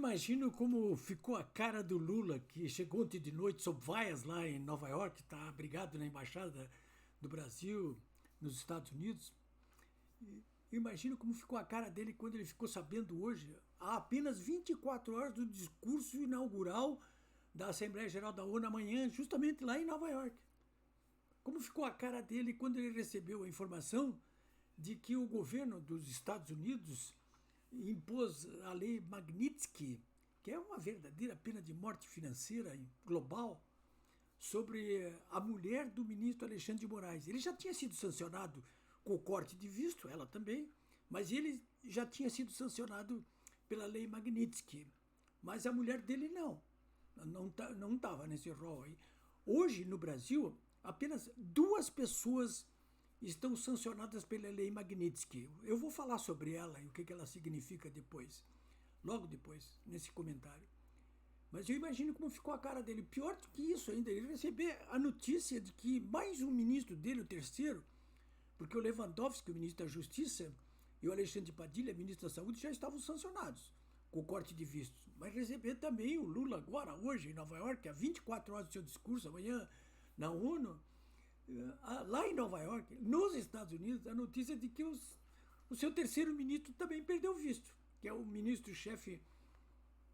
imagino como ficou a cara do Lula, que chegou ontem de noite sob vaias lá em Nova York, está abrigado na Embaixada do Brasil nos Estados Unidos. Imagino como ficou a cara dele quando ele ficou sabendo hoje, há apenas 24 horas do discurso inaugural da Assembleia Geral da ONU amanhã, justamente lá em Nova York. Como ficou a cara dele quando ele recebeu a informação de que o governo dos Estados Unidos impôs a lei Magnitsky, que é uma verdadeira pena de morte financeira global, sobre a mulher do ministro Alexandre de Moraes. Ele já tinha sido sancionado com o corte de visto, ela também, mas ele já tinha sido sancionado pela lei Magnitsky. Mas a mulher dele não estava nesse rol aí. Hoje, no Brasil, apenas 2 pessoas estão sancionadas pela lei Magnitsky. Eu vou falar sobre ela e o que ela significa depois, logo depois, nesse comentário. Mas eu imagino como ficou a cara dele. Pior do que isso ainda, ele receber a notícia de que mais um ministro dele, o terceiro, porque o Lewandowski, o ministro da Justiça, e o Alexandre Padilha, ministro da Saúde, já estavam sancionados com o corte de vistos. Mas receber também o Lula agora, hoje, em Nova York, há 24 horas do seu discurso, amanhã na ONU, lá em Nova York, nos Estados Unidos, a notícia de que o seu terceiro ministro também perdeu visto, que é o ministro-chefe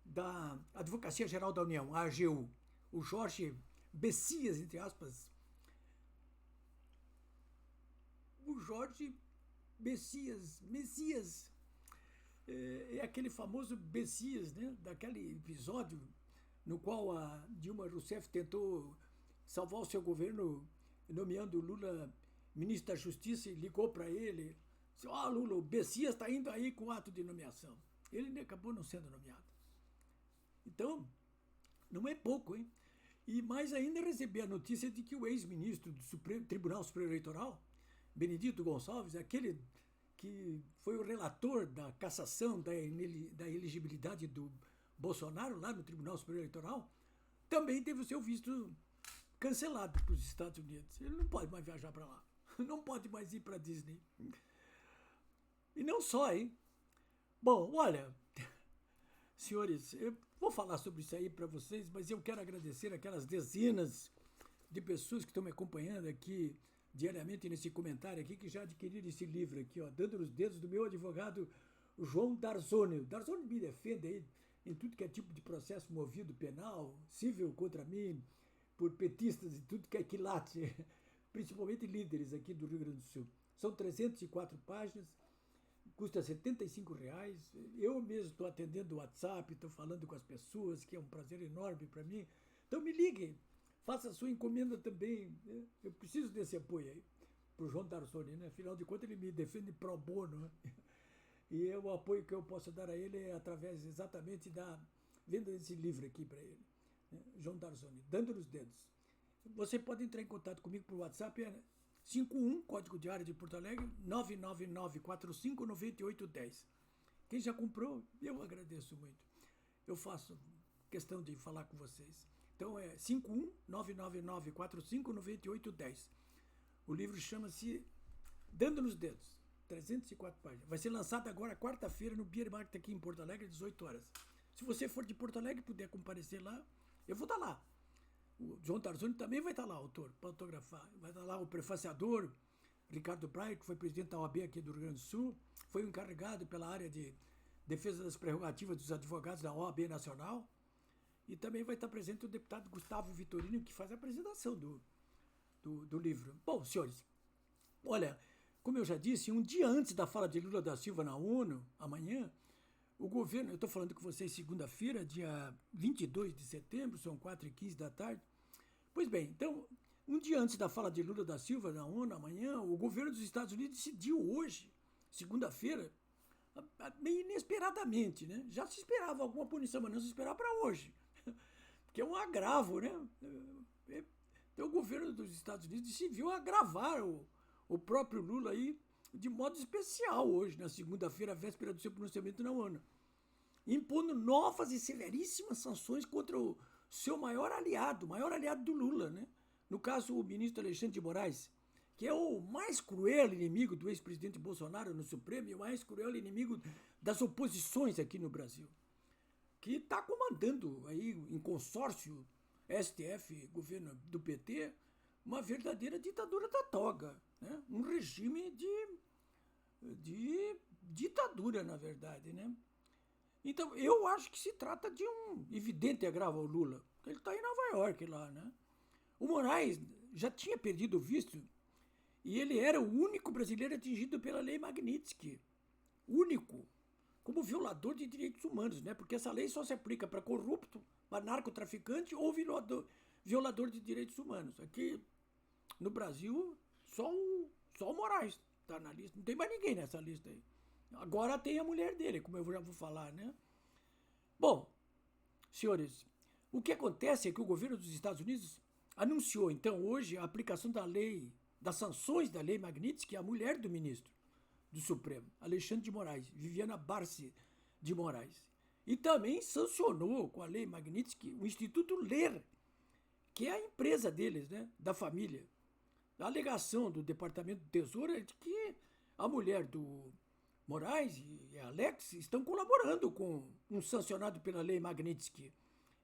da Advocacia Geral da União, a AGU, o Jorge Messias, entre aspas. O Jorge Messias é aquele famoso Messias, né, daquele episódio no qual a Dilma Rousseff tentou salvar o seu governo nomeando o Lula ministro da Justiça e ligou para ele, disse, Lula, o Messias está indo aí com o ato de nomeação. Ele acabou não sendo nomeado. Então, não é pouco, hein? E mais ainda receber a notícia de que o ex-ministro do Tribunal Superior Eleitoral, Benedito Gonçalves, aquele que foi o relator da cassação da elegibilidade do Bolsonaro lá no Tribunal Superior Eleitoral, também teve o seu visto cancelado para os Estados Unidos. Ele não pode mais viajar para lá. Não pode mais ir para a Disney. E não só, hein? Bom, olha, senhores, eu vou falar sobre isso aí para vocês, mas eu quero agradecer aquelas dezenas de pessoas que estão me acompanhando aqui diariamente nesse comentário aqui, que já adquiriram esse livro aqui, ó, Dando nos Dedos, do meu advogado João Darzoni. O Darzoni me defende aí em tudo que é tipo de processo movido penal, civil contra mim, por petistas e tudo que é quilate, principalmente líderes aqui do Rio Grande do Sul. São 304 páginas, custa R$75. Eu mesmo estou atendendo o WhatsApp, estou falando com as pessoas, que é um prazer enorme para mim. Então me liguem, faça a sua encomenda também. Né? Eu preciso desse apoio aí para o João Darzoni, né? Afinal de contas, ele me defende pro bono. Né? E o apoio que eu posso dar a ele é através exatamente da venda desse livro aqui para ele. João Darzoni, Dando nos Dedos. Você pode entrar em contato comigo por WhatsApp, é 51, código de área de Porto Alegre, 999459810. Quem já comprou, eu agradeço muito. Eu faço questão de falar com vocês. Então é 51 999459810. O livro chama-se Dando nos Dedos, 304 páginas. Vai ser lançado agora quarta-feira no Beer Market aqui em Porto Alegre, às 18 horas. Se você for de Porto Alegre e puder comparecer lá, eu vou estar lá. O João Darzoni também vai estar lá, autor, para autografar. Vai estar lá o prefaciador, Ricardo Breyer, que foi presidente da OAB aqui do Rio Grande do Sul, foi o encarregado pela área de defesa das prerrogativas dos advogados da OAB Nacional. E também vai estar presente o deputado Gustavo Vitorino, que faz a apresentação do livro. Bom, senhores, olha, como eu já disse, um dia antes da fala de Lula da Silva na ONU, amanhã, o governo, eu estou falando com vocês segunda-feira, dia 22 de setembro, são 4h15 da tarde. Pois bem, então, um dia antes da fala de Lula da Silva na ONU, amanhã, o governo dos Estados Unidos decidiu hoje, segunda-feira, meio inesperadamente, né? Já se esperava alguma punição, mas não se esperava para hoje. Porque é um agravo, né? Então, o governo dos Estados Unidos decidiu agravar o próprio Lula aí, de modo especial hoje, na segunda-feira, véspera do seu pronunciamento na ONU, impondo novas e severíssimas sanções contra o seu maior aliado do Lula, né? No caso, o ministro Alexandre de Moraes, que é o mais cruel inimigo do ex-presidente Bolsonaro no Supremo e o mais cruel inimigo das oposições aqui no Brasil. que está comandando aí em consórcio STF, governo do PT, uma verdadeira ditadura da toga, né? Um regime de ditadura, na verdade, né? Então, eu acho que se trata de um evidente agravo ao Lula, porque ele está em Nova York lá, né? O Moraes já tinha perdido o visto e ele era o único brasileiro atingido pela lei Magnitsky. Único. Como violador de direitos humanos, né? Porque essa lei só se aplica para corrupto, para narcotraficante ou violador de direitos humanos. Aqui no Brasil, só o Moraes está na lista. Não tem mais ninguém nessa lista aí. Agora tem a mulher dele, como eu já vou falar, né? Bom, senhores, o que acontece é que o governo dos Estados Unidos anunciou, então, hoje, a aplicação da lei, das sanções da lei Magnitsky à mulher do ministro do Supremo, Alexandre de Moraes, Viviane Barsi de Moraes. E também sancionou com a lei Magnitsky o Instituto Ler, que é a empresa deles, né, da família. A alegação do Departamento do Tesouro é de que a mulher do Moraes e Alex estão colaborando com um sancionado pela lei Magnitsky.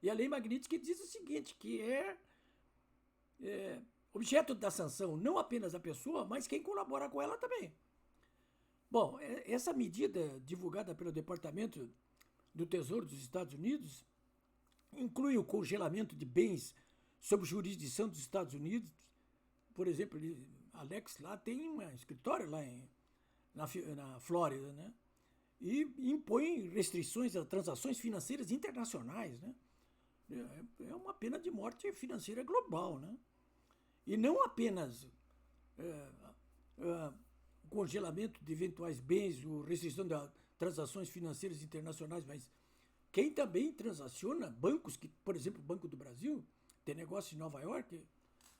E a lei Magnitsky diz o seguinte, que é objeto da sanção não apenas a pessoa, mas quem colabora com ela também. Bom, essa medida divulgada pelo Departamento do Tesouro dos Estados Unidos inclui o congelamento de bens sob jurisdição dos Estados Unidos. Por exemplo, Alex lá tem um escritório lá na Flórida, né? E impõe restrições a transações financeiras internacionais, né? É uma pena de morte financeira global, né? E não apenas congelamento de eventuais bens ou restrição de transações financeiras internacionais, mas quem também transaciona, bancos, que, por exemplo, o Banco do Brasil, tem negócio em Nova York,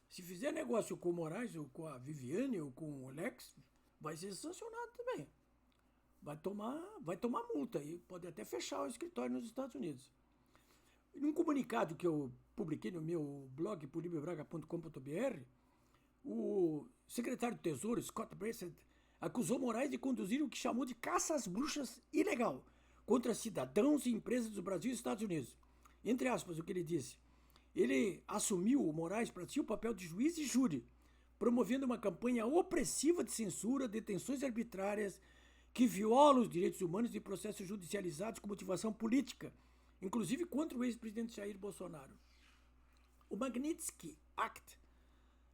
se fizer negócio com o Moraes ou com a Viviane ou com o Alex, vai ser sancionado também. Vai tomar multa e pode até fechar o escritório nos Estados Unidos. Num comunicado que eu publiquei no meu blog, polibiobraga.com.br, o secretário do Tesouro, Scott Bessent, acusou Moraes de conduzir o que chamou de caça às bruxas ilegal contra cidadãos e empresas do Brasil e Estados Unidos. Entre aspas, o que ele disse. Ele assumiu, o Moraes, para si o papel de juiz e júri, promovendo uma campanha opressiva de censura, detenções arbitrárias, que violam os direitos humanos e processos judicializados com motivação política, inclusive contra o ex-presidente Jair Bolsonaro. O Magnitsky Act,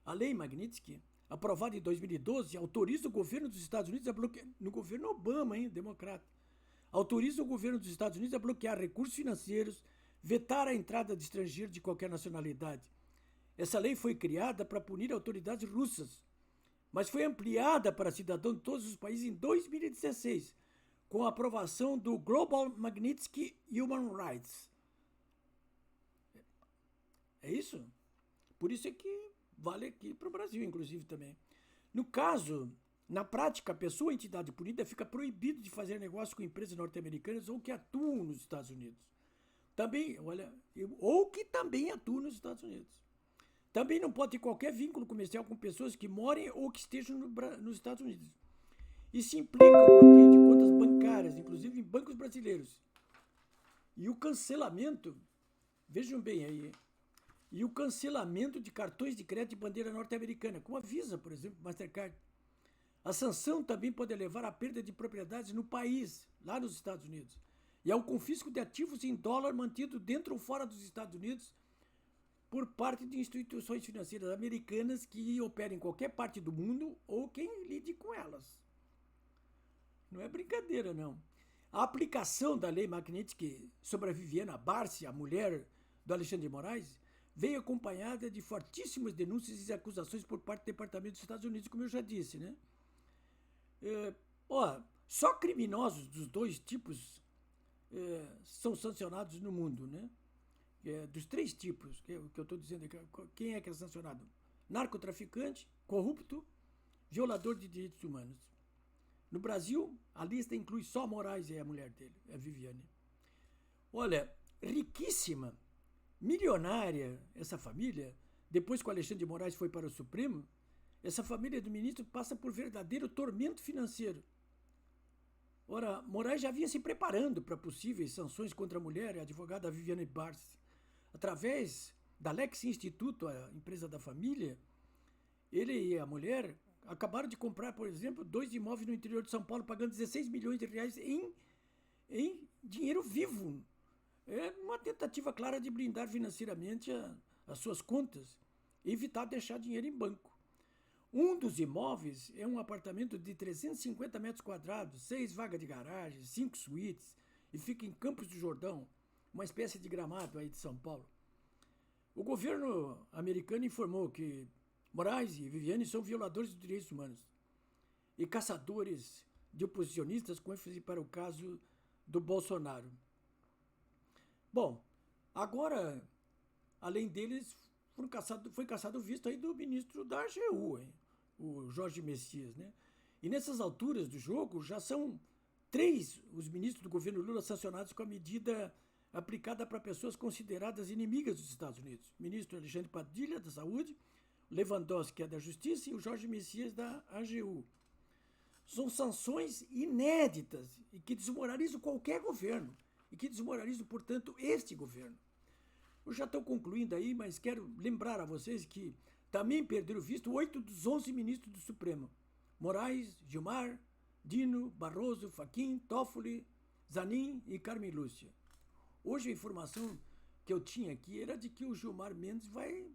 a lei Magnitsky, aprovada em 2012, autoriza o governo dos Estados Unidos a bloquear, no governo Obama, democrata, autoriza o governo dos Estados Unidos a bloquear recursos financeiros, vetar a entrada de estrangeiros de qualquer nacionalidade. Essa lei foi criada para punir autoridades russas, mas foi ampliada para cidadãos de todos os países em 2016, com a aprovação do Global Magnitsky Human Rights. É isso? Por isso é que vale aqui para o Brasil, inclusive, também. No caso, na prática, a pessoa ou entidade punida fica proibido de fazer negócio com empresas norte-americanas ou que atuam nos Estados Unidos. Também, ou que também atuam nos Estados Unidos. Também não pode ter qualquer vínculo comercial com pessoas que morem ou que estejam nos Estados Unidos. Isso implica o bloqueio de contas bancárias, inclusive em bancos brasileiros. E o cancelamento, vejam bem aí, e o cancelamento de cartões de crédito de bandeira norte-americana, como a Visa, por exemplo, Mastercard. A sanção também pode levar à perda de propriedades no país, lá nos Estados Unidos, e ao confisco de ativos em dólar mantido dentro ou fora dos Estados Unidos por parte de instituições financeiras americanas que operem em qualquer parte do mundo ou quem lide com elas. Não é brincadeira, não. A aplicação da lei Magnitsky sobre a Viviane Barsi, a mulher do Alexandre de Moraes, veio acompanhada de fortíssimas denúncias e acusações por parte do Departamento dos Estados Unidos, como eu já disse, né? Só criminosos dos dois tipos são sancionados no mundo, né? Dos três tipos, que eu estou dizendo aqui, quem é que é sancionado? Narcotraficante, corrupto, violador de direitos humanos. No Brasil, a lista inclui só Moraes e a mulher dele, a Viviane. Olha, riquíssima, milionária, essa família, depois que o Alexandre de Moraes foi para o Supremo, essa família do ministro passa por verdadeiro tormento financeiro. Ora, Moraes já vinha se preparando para possíveis sanções contra a mulher, a advogada Viviane Barsi. Através da Lex Instituto, a empresa da família, ele e a mulher acabaram de comprar, por exemplo, 2 imóveis no interior de São Paulo, pagando 16 milhões de reais em dinheiro vivo. É uma tentativa clara de blindar financeiramente as suas contas e evitar deixar dinheiro em banco. Um dos imóveis é um apartamento de 350 metros quadrados, 6 vagas de garagem, 5 suítes, e fica em Campos do Jordão, uma espécie de Gramado aí de São Paulo. O governo americano informou que Moraes e Viviane são violadores dos direitos humanos e caçadores de oposicionistas, com ênfase para o caso do Bolsonaro. Bom, agora, além deles, foi caçado o visto aí do ministro da AGU, hein? O Jorge Messias, né? E nessas alturas do jogo já são 3 os ministros do governo Lula sancionados com a medida aplicada para pessoas consideradas inimigas dos Estados Unidos. O ministro Alexandre Padilha, da Saúde, Lewandowski, que é da Justiça, e o Jorge Messias, da AGU. São sanções inéditas e que desmoralizam qualquer governo e que desmoralizam, portanto, este governo. Eu já estou concluindo aí, mas quero lembrar a vocês que também perderam visto 8 dos 11 ministros do Supremo. Moraes, Gilmar, Dino, Barroso, Fachin, Toffoli, Zanin e Carmen Lúcia. Hoje a informação que eu tinha aqui era de que o Gilmar Mendes vai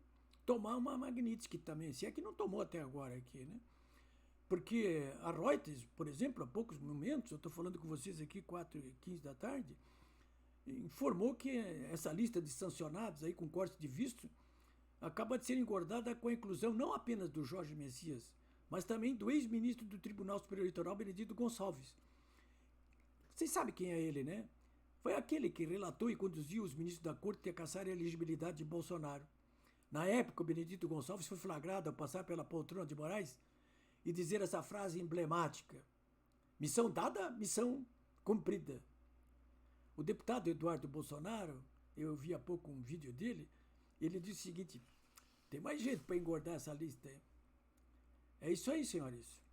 tomar uma Magnitsky também, se é que não tomou até agora aqui, né? Porque a Reuters, por exemplo, há poucos momentos, eu estou falando com vocês aqui 4h15 da tarde, informou que essa lista de sancionados aí com corte de visto acaba de ser engordada com a inclusão não apenas do Jorge Messias, mas também do ex-ministro do Tribunal Superior Eleitoral, Benedito Gonçalves. Vocês sabem quem é ele, né? Foi aquele que relatou e conduziu os ministros da Corte a caçar a elegibilidade de Bolsonaro. Na época, o Benedito Gonçalves foi flagrado ao passar pela poltrona de Moraes e dizer essa frase emblemática: missão dada, missão cumprida. O deputado Eduardo Bolsonaro, eu vi há pouco um vídeo dele, ele disse o seguinte: tem mais jeito para engordar essa lista aí. É isso aí, senhores.